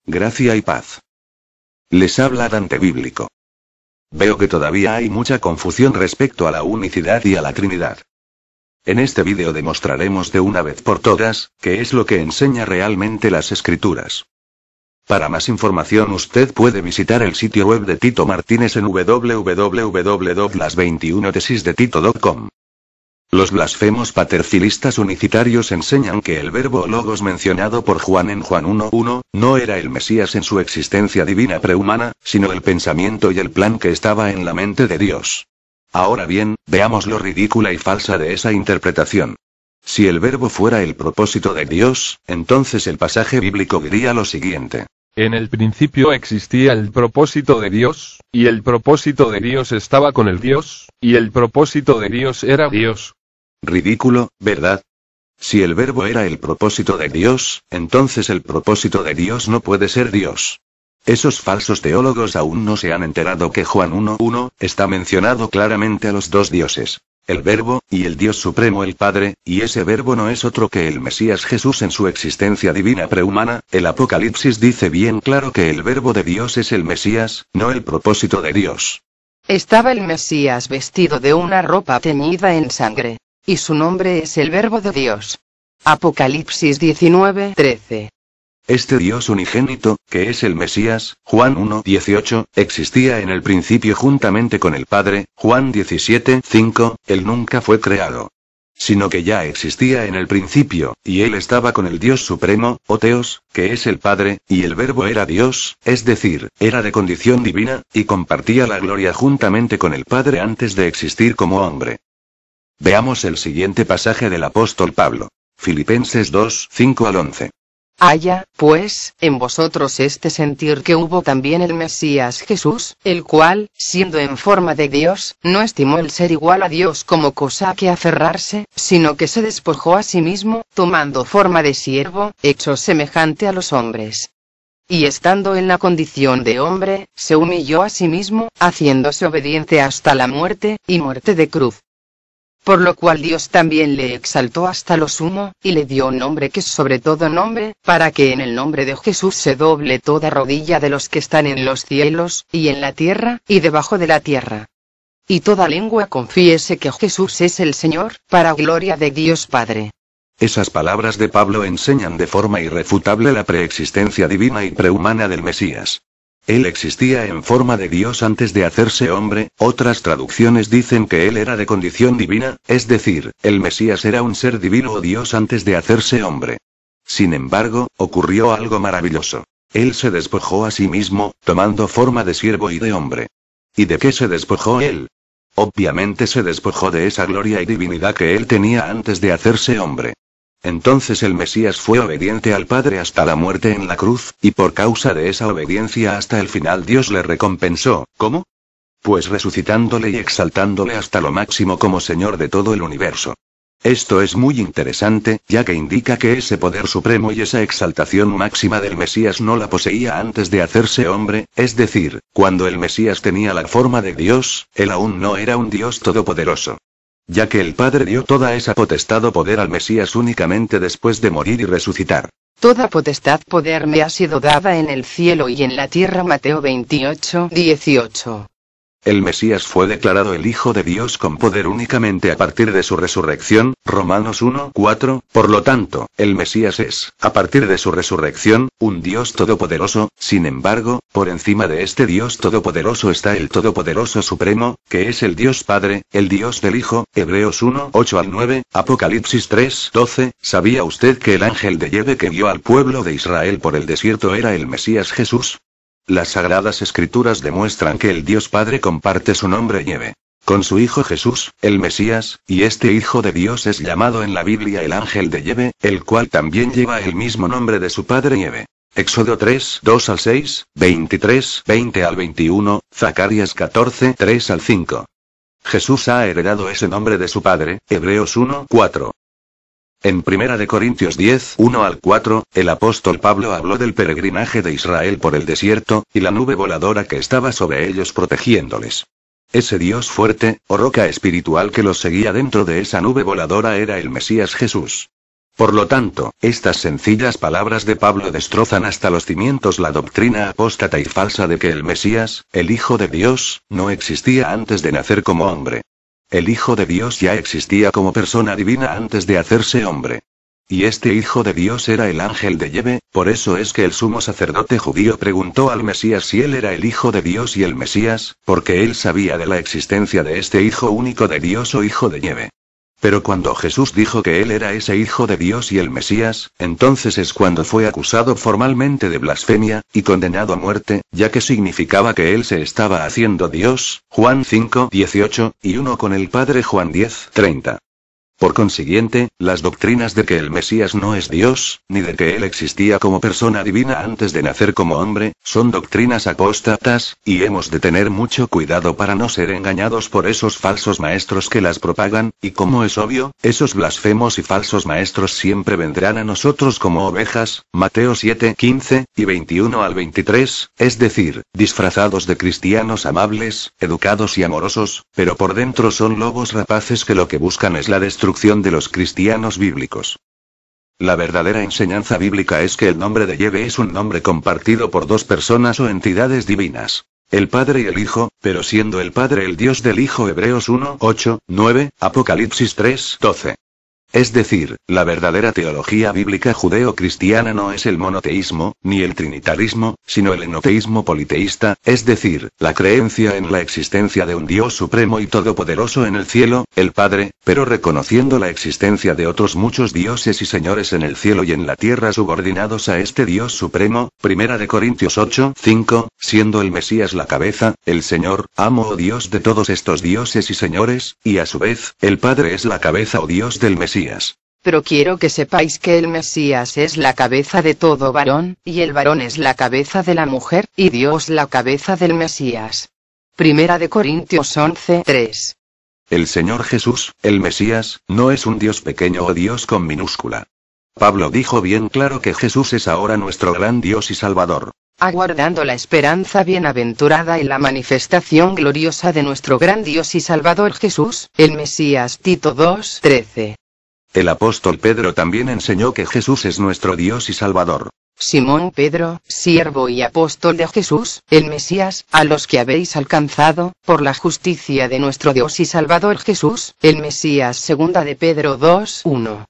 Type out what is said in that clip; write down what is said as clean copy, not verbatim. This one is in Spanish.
Gracia y paz. Les habla Dante Bíblico. Veo que todavía hay mucha confusión respecto a la unicidad y a la Trinidad. En este vídeo demostraremos de una vez por todas, qué es lo que enseña realmente las Escrituras. Para más información usted puede visitar el sitio web de Tito Martínez en www.las21tesisdetito.com. Los blasfemos paterfilistas unitarios enseñan que el verbo logos mencionado por Juan en Juan 1:1, no era el Mesías en su existencia divina prehumana, sino el pensamiento y el plan que estaba en la mente de Dios. Ahora bien, veamos lo ridícula y falsa de esa interpretación. Si el verbo fuera el propósito de Dios, entonces el pasaje bíblico diría lo siguiente. En el principio existía el propósito de Dios, y el propósito de Dios estaba con el Dios, y el propósito de Dios era Dios. Ridículo, ¿verdad? Si el verbo era el propósito de Dios, entonces el propósito de Dios no puede ser Dios. Esos falsos teólogos aún no se han enterado que Juan 1:1 está mencionado claramente a los dos dioses, el Verbo, y el Dios Supremo el Padre, y ese Verbo no es otro que el Mesías Jesús en su existencia divina prehumana. El Apocalipsis dice bien claro que el Verbo de Dios es el Mesías, no el propósito de Dios. Estaba el Mesías vestido de una ropa teñida en sangre. Y su nombre es el Verbo de Dios. Apocalipsis 19:13. Este Dios unigénito, que es el Mesías, Juan 1:18, existía en el principio juntamente con el Padre, Juan 17:5, él nunca fue creado. Sino que ya existía en el principio, y él estaba con el Dios Supremo, o Teos, que es el Padre, y el Verbo era Dios, es decir, era de condición divina, y compartía la gloria juntamente con el Padre antes de existir como hombre. Veamos el siguiente pasaje del apóstol Pablo. Filipenses 2:5-11. Haya, pues, en vosotros este sentir que hubo también el Mesías Jesús, el cual, siendo en forma de Dios, no estimó el ser igual a Dios como cosa a que aferrarse, sino que se despojó a sí mismo, tomando forma de siervo, hecho semejante a los hombres. Y estando en la condición de hombre, se humilló a sí mismo, haciéndose obediente hasta la muerte, y muerte de cruz. Por lo cual Dios también le exaltó hasta lo sumo, y le dio un nombre que es sobre todo nombre, para que en el nombre de Jesús se doble toda rodilla de los que están en los cielos, y en la tierra, y debajo de la tierra. Y toda lengua confiese que Jesús es el Señor, para gloria de Dios Padre. Esas palabras de Pablo enseñan de forma irrefutable la preexistencia divina y prehumana del Mesías. Él existía en forma de Dios antes de hacerse hombre. Otras traducciones dicen que él era de condición divina, es decir, el Mesías era un ser divino o Dios antes de hacerse hombre. Sin embargo, ocurrió algo maravilloso. Él se despojó a sí mismo, tomando forma de siervo y de hombre. ¿Y de qué se despojó él? Obviamente se despojó de esa gloria y divinidad que él tenía antes de hacerse hombre. Entonces el Mesías fue obediente al Padre hasta la muerte en la cruz, y por causa de esa obediencia hasta el final Dios le recompensó. ¿Cómo? Pues resucitándole y exaltándole hasta lo máximo como Señor de todo el universo. Esto es muy interesante, ya que indica que ese poder supremo y esa exaltación máxima del Mesías no la poseía antes de hacerse hombre, es decir, cuando el Mesías tenía la forma de Dios, él aún no era un Dios todopoderoso. Ya que el Padre dio toda esa potestad o poder al Mesías únicamente después de morir y resucitar. Toda potestad poder me ha sido dada en el cielo y en la tierra. Mateo 28:18. El Mesías fue declarado el Hijo de Dios con poder únicamente a partir de su resurrección, Romanos 1:4, por lo tanto, el Mesías es, a partir de su resurrección, un Dios todopoderoso. Sin embargo, por encima de este Dios todopoderoso está el Todopoderoso Supremo, que es el Dios Padre, el Dios del Hijo. Hebreos 1:8-9, Apocalipsis 3:12. ¿Sabía usted que el ángel de Yahvé que guió al pueblo de Israel por el desierto era el Mesías Jesús? Las Sagradas Escrituras demuestran que el Dios Padre comparte su nombre Yahvé con su Hijo Jesús, el Mesías, y este Hijo de Dios es llamado en la Biblia el ángel de Yahvé, el cual también lleva el mismo nombre de su padre Yahvé. Éxodo 3:2-6, 23:20-21, Zacarías 14:3-5. Jesús ha heredado ese nombre de su padre, Hebreos 1:4. En 1 de Corintios 10:1-4, el apóstol Pablo habló del peregrinaje de Israel por el desierto, y la nube voladora que estaba sobre ellos protegiéndoles. Ese Dios fuerte, o roca espiritual que los seguía dentro de esa nube voladora era el Mesías Jesús. Por lo tanto, estas sencillas palabras de Pablo destrozan hasta los cimientos la doctrina apóstata y falsa de que el Mesías, el Hijo de Dios, no existía antes de nacer como hombre. El Hijo de Dios ya existía como persona divina antes de hacerse hombre. Y este Hijo de Dios era el ángel de Yahvé, por eso es que el sumo sacerdote judío preguntó al Mesías si él era el Hijo de Dios y el Mesías, porque él sabía de la existencia de este Hijo único de Dios o Hijo de Yahvé. Pero cuando Jesús dijo que él era ese Hijo de Dios y el Mesías, entonces es cuando fue acusado formalmente de blasfemia, y condenado a muerte, ya que significaba que él se estaba haciendo Dios, Juan 5:18, y uno con el Padre Juan 10:30. Por consiguiente, las doctrinas de que el Mesías no es Dios, ni de que él existía como persona divina antes de nacer como hombre, son doctrinas apóstatas, y hemos de tener mucho cuidado para no ser engañados por esos falsos maestros que las propagan, y como es obvio, esos blasfemos y falsos maestros siempre vendrán a nosotros como ovejas, Mateo 7:15, y 21 al 23, es decir, disfrazados de cristianos amables, educados y amorosos, pero por dentro son lobos rapaces que lo que buscan es la destrucción de los cristianos bíblicos. La verdadera enseñanza bíblica es que el nombre de Yahvé es un nombre compartido por dos personas o entidades divinas. El Padre y el Hijo, pero siendo el Padre el Dios del Hijo. Hebreos 1:8-9, Apocalipsis 3:12. Es decir, la verdadera teología bíblica judeo-cristiana no es el monoteísmo, ni el trinitarismo, sino el enoteísmo politeísta, es decir, la creencia en la existencia de un Dios supremo y todopoderoso en el cielo, el Padre, pero reconociendo la existencia de otros muchos dioses y señores en el cielo y en la tierra subordinados a este Dios supremo, 1 Corintios 8:5, siendo el Mesías la cabeza, el Señor, amo o Dios de todos estos dioses y señores, y a su vez, el Padre es la cabeza o Dios del Mesías. Pero quiero que sepáis que el Mesías es la cabeza de todo varón, y el varón es la cabeza de la mujer, y Dios la cabeza del Mesías. 1 Corintios 11:3. El Señor Jesús, el Mesías, no es un Dios pequeño o Dios con minúscula. Pablo dijo bien claro que Jesús es ahora nuestro gran Dios y Salvador. Aguardando la esperanza bienaventurada y la manifestación gloriosa de nuestro gran Dios y Salvador Jesús, el Mesías. Tito 2:13. El apóstol Pedro también enseñó que Jesús es nuestro Dios y Salvador. Simón Pedro, siervo y apóstol de Jesús, el Mesías, a los que habéis alcanzado, por la justicia de nuestro Dios y Salvador Jesús, el Mesías. Segunda de Pedro 2:1.